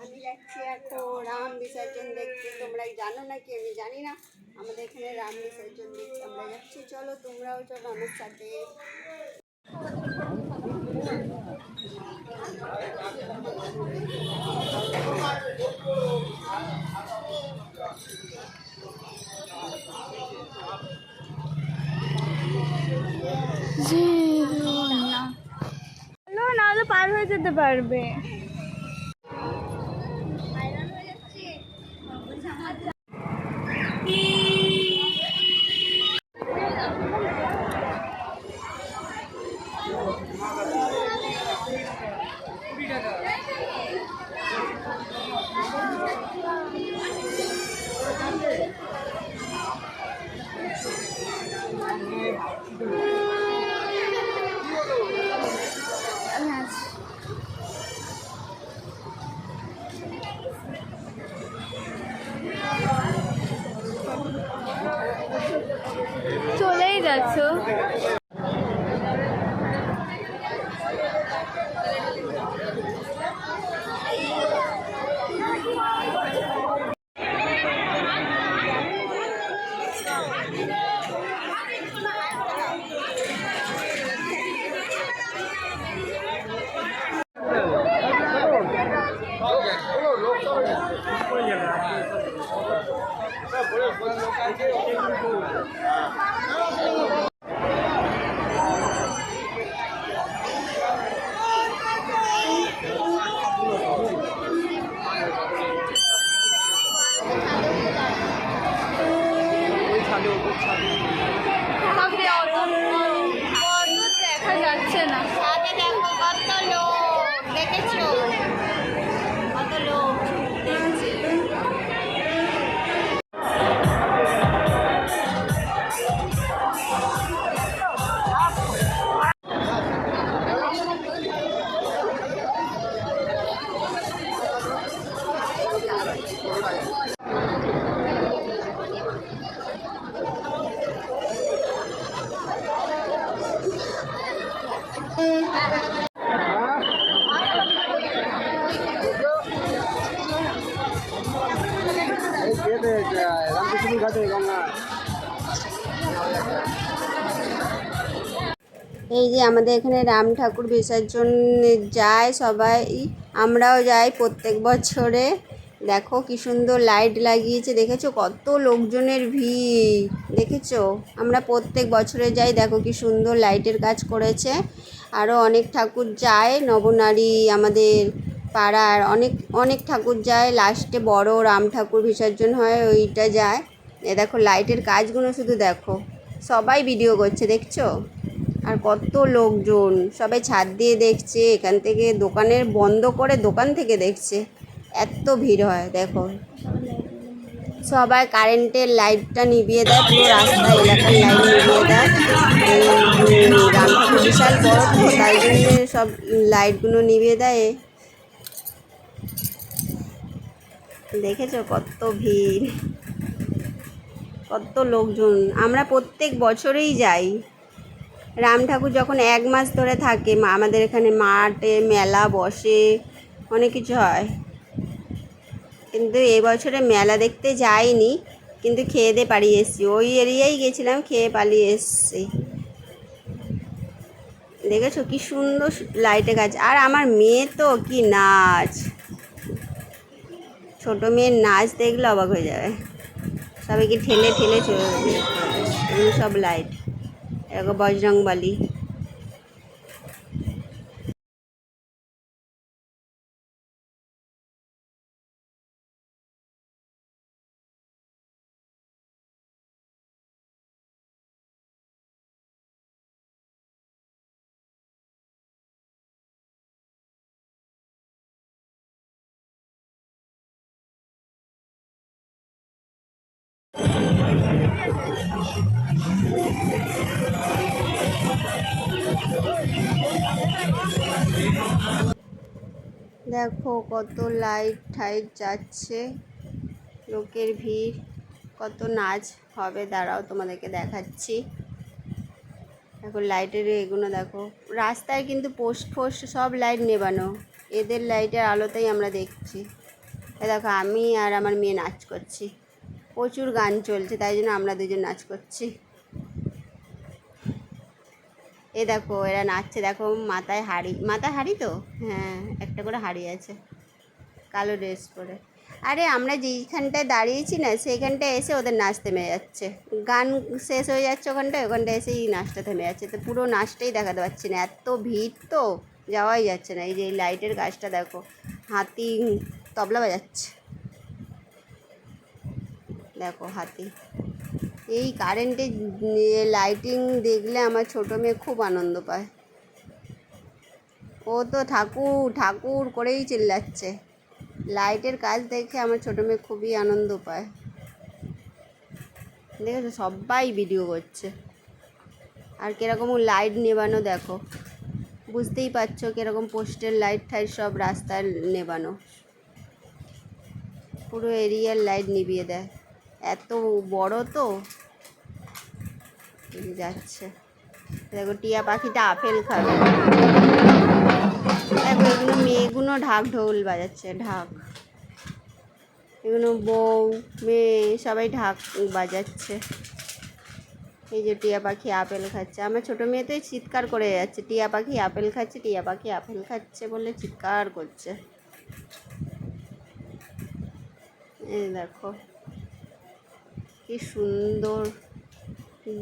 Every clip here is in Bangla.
আমি যাচ্ছি এখন রাম বিসর্জন দেখতে। তোমরা জানো নাকি আমি জানি না, আমাদের এখানে রাম বিসর্জন দেখতে আমরা যাচ্ছি। চলো তোমরাও চলো আমার সাথে। না হলে পার হয়ে যেতে পারবে। চলেই যাচ্ছ? দেখা যাচ্ছে না। সাথে দেখো কত লোক, দেখেছো কত লোক দেখছে। এই যে আমাদের এখানে রাম ঠাকুর বিসর্জন যায় সবাই, আমরাও যাই প্রত্যেক বছরে। দেখো কি সুন্দর লাইট লাগিয়েছে, দেখেছো কত লোকজনের ভিড়, দেখেছো? আমরা প্রত্যেক বছরে যাই, দেখো কি সুন্দর লাইটের কাজ করেছে। আরও অনেক ঠাকুর যায়, নবনারী আমাদের পাড়ার অনেক অনেক ঠাকুর যায়। লাস্টে বড় রাম ঠাকুর বিসর্জন হয়, ওইটা যায়। এ দেখো লাইটের কাজগুলো শুধু দেখো, সবাই ভিডিও করছে, দেখছো? আর কত লোকজন, সবাই ছাদ দিয়ে দেখছে, এখান থেকে দোকানের বন্ধ করে দোকান থেকে দেখছে, এত ভিড় হয়। দেখো সবাই কারেন্টের লাইটটা নিভিয়ে দেয়, পুরো রাস্তা এলাকার লাইট নিভিয়ে দেয়। এই রাম ঠাকুর বিশাল বড় তো, তাই জন্য সব লাইটগুলো নিভিয়ে দেয়। দেখেছো কত ভিড়, কত লোকজন। আমরা প্রত্যেক বছরেই যাই। রাম ঠাকুর যখন 1 মাস ধরে থাকে, আমাদের এখানে মাঠে মেলা বসে, অনেক কিছু হয়। কিন্তু এবছরে মেলা দেখতে যাইনি, কিন্তু খেয়ে দিয়ে পালিয়ে এসেছি। ওই এরিয়ায় গেছিলাম, খেয়ে পালিয়ে এসেছি। দেখেছো কি সুন্দর লাইটের কাজ। আর আমার মেয়ে তো কি নাচ, ছোট মেয়ের নাচ দেখলে অবাক হয়ে যাবে। সবাইকে ঠেলে ঠেলে চলে যাবে, সব লাইট। এরকম বজরংবলী। দেখো কত লাইট ঠাইট যাচ্ছে, লোকের ভিড়, কত নাচ হবে। দাঁড়াও তোমাদেরকে দেখাচ্ছি। দেখো লাইটের এগুলো দেখো, রাস্তায় কিন্তু পোস্ট ফোস্ট সব লাইট নেবানো। এদের লাইটের আলোতেই আমরা দেখছি। এ দেখো আমি আর আমার মেয়ে নাচ করছি, প্রচুর গান চলছে তাই জন্য আমরা দুজন নাচ করছি। এ দেখো এরা নাচছে, দেখো মাথায় হাড়ি তো, হ্যাঁ একটা করে হাড়ি আছে, কালো ড্রেস পরে। আরে আমরা যেইখানটায় দাঁড়িয়েছি না সেইখানটায় এসে ওদের নাচ থেমে যাচ্ছে, গান শেষ হয়ে যাচ্ছে ওখানটায় এসেই নাচটা থেমে যাচ্ছে, তো পুরো নাচটাই দেখাতে পারছি না, এত ভিড় তো যাওয়াই যাচ্ছে না। এই যে এই লাইটের গাছটা দেখো, হাতি তবলা বাজাচ্ছে, দেখো হাতি। এই কারেন্টে লাইটিং দেখলে আমার ছোটো মেয়ে খুব আনন্দ পায়, ও তো ঠাকুর ঠাকুর করেই চিল্লাচ্ছে। লাইটের কাজ দেখে আমার ছোটো মেয়ে খুবই আনন্দ পায়। দেখেছো সবাই ভিডিও করছে, আর কীরকম লাইট নেবানো দেখো, বুঝতেই পারছো কীরকম পোস্টের লাইট ঠাইট সব রাস্তায় নেবানো, পুরো এরিয়ার লাইট নিভিয়ে দেয়, এত বড় তো। যাচ্ছে দেখো টিয়া পাখিটা আপেল খাবে, দেখো এগুলো মেয়েগুলো ঢাক ঢোল বাজাচ্ছে, ঢাক, এগুলো বউ মেয়ে সবাই ঢাক বাজাচ্ছে। এই যে টিয়া পাখি আপেল খাচ্ছে, আমার ছোটো মেয়ে তো চিৎকার করে যাচ্ছে, টিয়া পাখি আপেল খাচ্ছে, টিয়া পাখি আপেল খাচ্ছে বলে চিৎকার করছে। এই দেখো কি সুন্দর,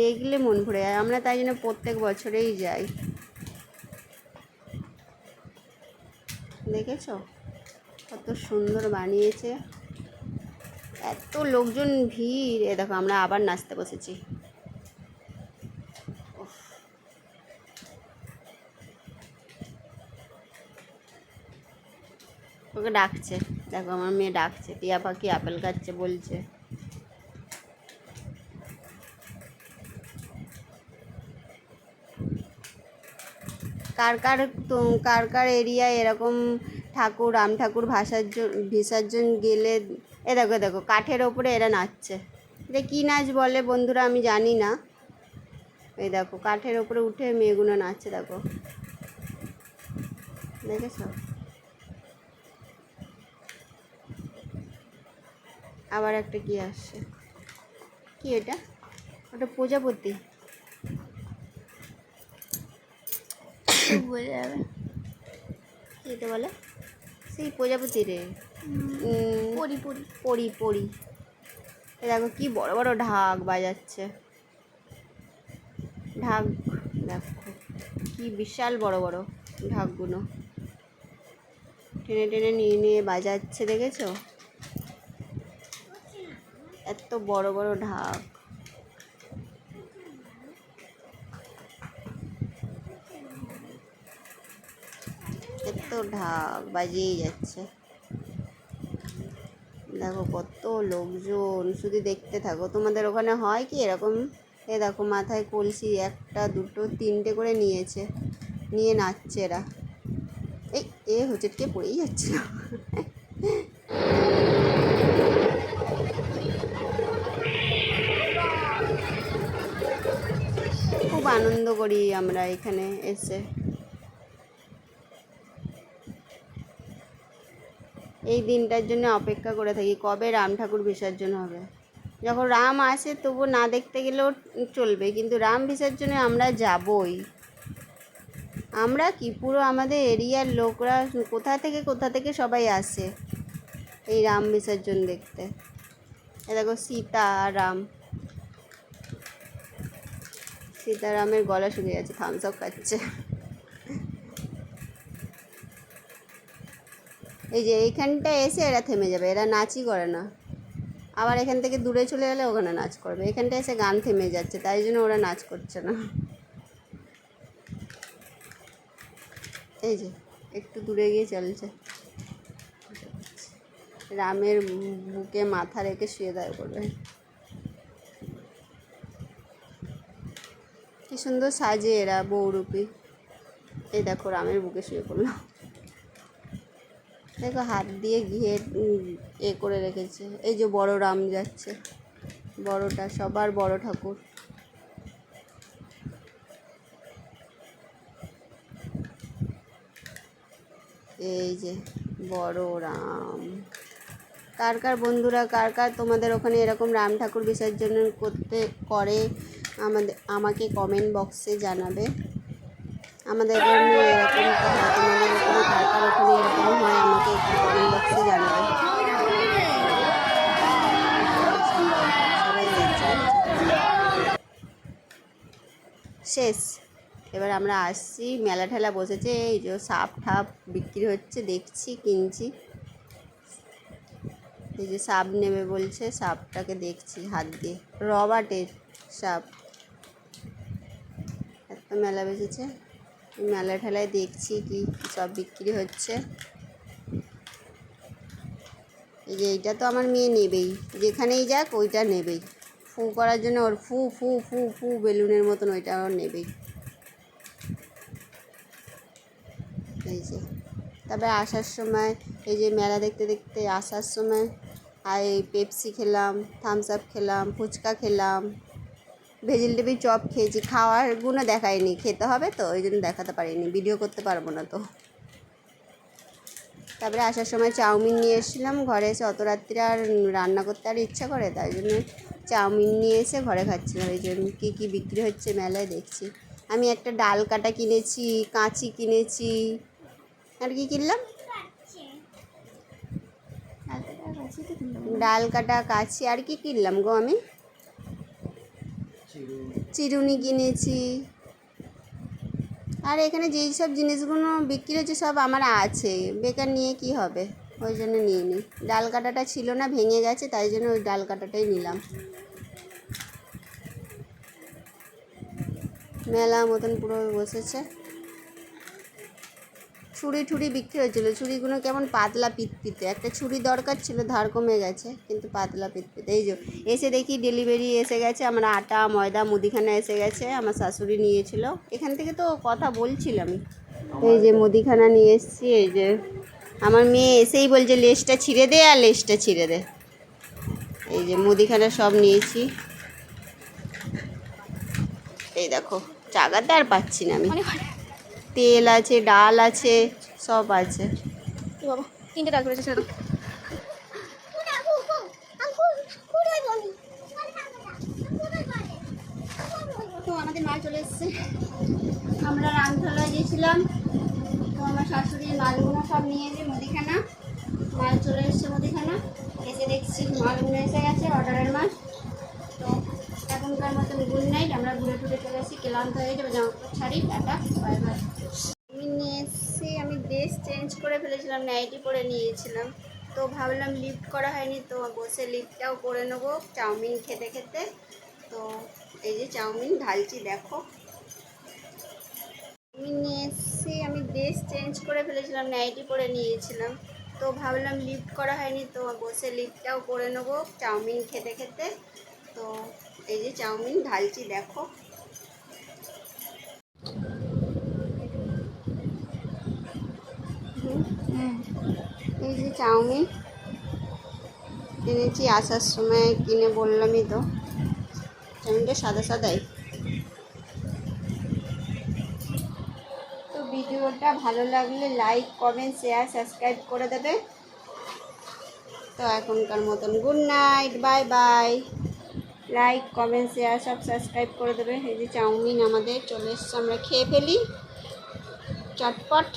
দেখলে মন ভরে যায়, আমরা তাই জন্য প্রত্যেক বছরেই যাই। দেখেছো কত সুন্দর বানিয়েছে, এত লোকজন ভিড়। এ দেখো আমরা আবার নাচতে বসেছি, ওকে ডাকছে, দেখো আমার মেয়ে ডাকছে, টিয়া পাখি আপেল খাচ্ছে বলছে। কার কার এরিয়ায় এরকম ঠাকুর রাম ঠাকুর বিসর্জন গেলে, এ দেখো দেখো কাঠের ওপরে এরা নাচছে, এটা কী নাচ বলে বন্ধুরা আমি জানি না। এই দেখো কাঠের ওপরে উঠে মেয়েগুলো নাচছে, দেখো দেখেছো। আবার একটা কি আসছে, কি এটা, ওটা প্রজাপতি, বোঝা যাবে কি এটা বলে, সেই প্রজাপতি রে, পরি পরি পরি পরি। এ দেখো কি বড় বড় ঢাক বাজাচ্ছে, ঢাক দেখো কি বিশাল বড় বড় ঢাকগুলো টেনে টেনে নিয়ে নিয়ে বাজাচ্ছে, দেখেছো এত বড় বড় ঢাক। এত ঢাক বাজিয়েই যাচ্ছে, দেখো কত লোকজন, শুধু দেখতে থাকো। তোমাদের ওখানে হয় কি এরকম? এ দেখো মাথায় কলসি একটা দুটো তিনটে করে নিয়েছে, নিয়ে নাচছে এরা। এ হোঁচটকে পড়েই যাচ্ছে, খুব আনন্দ করি আমরা এখানে এসে। এই দিনটার জন্য অপেক্ষা করে থাকি, কবে রাম ঠাকুর বিসর্জন হবে। যখন রাম আসে তবু না দেখতে গেলেও চলবে, কিন্তু রাম বিসর্জনে আমরা যাবই। আমরা কি পুরো আমাদের এরিয়ার লোকরা কোথা থেকে সবাই আসে এই রাম বিসর্জন দেখতে। এ দেখো সীতা আর রাম, সীতারামের গলা শুকিয়ে গেছে, থামস আপ খাচ্ছে। এই যে এইখানটা এসে এরা থেমে যাবে, এরা নাচই করে না, আবার এখান থেকে দূরে চলে গেলে ওখানে নাচ করবে। এখানটা এসে গান থেমে যাচ্ছে তাই জন্য ওরা নাচ করছে না। এই যে একটু দূরে গিয়ে চলছে, রামের বুকে মাথা রেখে শুয়ে দাঁড় করবে, কি সুন্দর সাজে এরা বউরূপী। এই দেখো রামের বুকে শুয়ে পড়লো, দেখো হাত দিয়ে ঘিয়ে করে রেখেছে। এই যে বড় রাম যাচ্ছে, বড়টা সবার বড় ঠাকুর। এই যে বড় রাম। কার কার বন্ধুরা, কার কার তোমাদের ওখানে এরকম রাম ঠাকুর বিসর্জন করে আমাকে কমেন্ট বক্সে জানাবে। আমাদের এখানে এরকম তো হয়, তোমাদের ওখানে কার কার ওখানে এরকম হয় আমাকে একটু কমেন্ট বক্সে জানাবে। সবাই দেখছে। শেষ। এবার আমরা আসছি, মেলা ঠেলা বসেছে, এই যে সাপ ঠাপ বিক্রি হচ্ছে, দেখছি, কিনছি। এই যে সাপ নেবে বলছে, সাপটাকে দেখছি হাত দিয়ে, রবার্টের সাপ। একটা মেলা বসেছে, মেলা ঠেলায় দেখছি কি সব বিক্রি হচ্ছে। এই যে এইটা তো আমার মেয়ে নেবেই, যেখানেই যাক ওইটা নেবেই, ফু করার জন্য ওর ফু ফু ফু ফু বেলুনের মতন ওইটা ওর নেবেই। এই যে তারপরে আসার সময়, এই যে মেলা দেখতে দেখতে আসার সময় আর এই পেপসি খেলাম, থামস আপ খেলাম, ফুচকা খেলাম, ভেজিটেবিল চপ খেয়েছি। খাওয়ারগুলো দেখায়নি, খেতে হবে তো ওই জন্য দেখাতে পারিনি, ভিডিও করতে পারবো না তো। তারপরে আসার সময় চাউমিন নিয়ে এসেছিলাম ঘরে, এসে অত রাত্রে আর রান্না করতে আর ইচ্ছা করে, তাই জন্য চাউমিন নিয়ে এসে ঘরে খাচ্ছিলাম। এই জন্য কী কী বিক্রি হচ্ছে মেলায় দেখছি। আমি একটা ডাল কাটা কিনেছি, কাঁচি কিনেছি, আর কি কিনলাম, ডাল কাটা, কাঁচি, আর কি কিনলাম গো আমি, চিরুনি কিনেছি। আর এখানে যেই সব জিনিসগুলো বিক্রি হচ্ছে সব আমার আছে, বেকার নিয়ে কি হবে, ওই জন্য নিয়ে নিই। ডাল কাটাটা ছিল না, ভেঙে গেছে, তাই জন্য ওই ডাল কাটাটাই নিলাম। মেলা মতন পুরো বসেছে। ছুরি ঠুরি বিক্রি হচ্ছিলো, ছুরিগুলো কেমন পাতলা পিতপিতে, একটা ছুরি দরকার ছিল, ধার কমে গেছে, কিন্তু পাতলা পিতপিতে। এই যে এসে দেখি ডেলিভারি এসে গেছে, আমার আটা ময়দা মুদিখানা এসে গেছে, আমার শাশুড়ি নিয়েছিল, এখান থেকে তো কথা বলছিলাম। এই যে মুদিখানা নিয়ে এসেছি, এই যে আমার মেয়ে এসেই বলছে লেসটা ছিঁড়ে দে আর লেসটা ছিঁড়ে দে। এই যে মুদিখানা সব নিয়েছি। এই দেখো চাগাতে আর পাচ্ছি না আমি, তেল আছে, ডাল আছে, সব আছে। বাবা 3টে ডাল করেছে সেটা তো আমাদের মাল চলে এসছে, আমরা রামতলায় গেছিলাম, তো আমার শাশুড়ির মালগুলো সব নিয়ে যে মুদিখানা, মাল চলে এসছে, মুদিখানা এসে দেখছি মালগুলো এসে গেছে, অর্ডারের মাল। তো এখনকার মতন গুড নাইট, আমরা ঘুরে টুরে চলে এসেছি, ক্লান্ত হয়ে যাবে, জামা কাপড় ছাড়ি, টাটা বাই বাই। আমি নিয়ে এসেছি, আমি ড্রেস চেঞ্জ করে ফেলেছিলাম, নাইটি পরে নিয়েছিলাম, তো ভাবলাম লিফট করা হয়নি, তো বসে লিফটটাও করে নেবো চাউমিন খেতে খেতে। তো এই যে চাউমিন ঢালছি, দেখো আমি নিয়ে এসেছি, আমি ড্রেস চেঞ্জ করে ফেলেছিলাম, নাইটি পরে নিয়েছিলাম, তো ভাবলাম লিফট করা হয়নি, তো বসে লিফটটাও করে নেবো চাউমিন খেতে খেতে। তো এই যে চাউমিন ঢালছি, দেখো এই যে চাউমিন কিনেছি আসার সময়, কিনে বললামই তো, চাউমিনটা সাদা সাদাই। তো ভিডিওটা ভালো লাগলে লাইক কমেন্ট শেয়ার সাবস্ক্রাইব করে দেবে। তো এখনকার মতন good night, bye bye. Like comment share সব সাবস্ক্রাইব করে দেবে। এই যে চাউমিন আমাদের চলে এসছে, আমরা খেয়ে ফেলি চটপট।